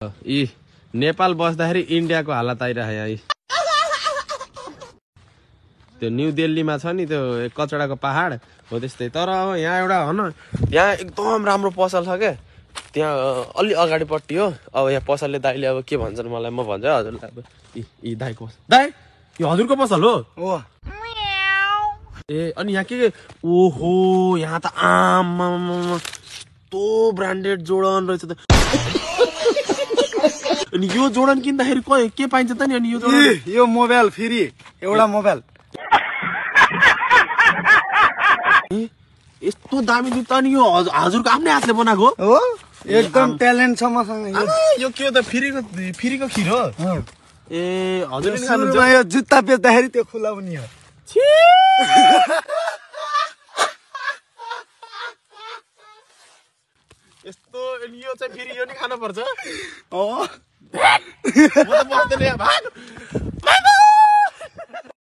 यी नेपाल बस्दाखेरि इन्डियाको हालत आइरह यहाँ। त्यो न्यू दिल्लीमा छ नि त्यो कचडाको पहाड हो त्यस्तै। तर अब यहाँ एउटा हो न, यहाँ एकदम राम्रो पसल छ क्या, त्यहाँ अलि अगाडिपट्टि हो। अब यहाँ पसलले दाइले अब के भन्छन् मलाई, म भन्छु हजुरलाई। अब यी दाइको दाइ, यो हजुरको पसल हो? ए अनि यहाँ के ओहो, यहाँ त आम तो ब्रान्डेड जोडन रहेछ त। अनि यो जोडन किन्दाखेरि के पाइन्छ त नि? अनि यो मोबाइल फ्री, एउटा मोबाइल। यस्तो दामी जुत्ता नि यो हजुरको आफ्नै हातले बनाएको हो? एकदम ट्यालेन्ट छ मसँग। यो के हो त? फ्रीको खिर हो? ए हजुरले खानुहुन्छ? यो जुत्ता बेच्दाखेरि त्यो खुलाउने हो। यस्तो यो चाहिँ फेरि यो नि खानुपर्छ। हो म त बस्दैन यहाँ भाग।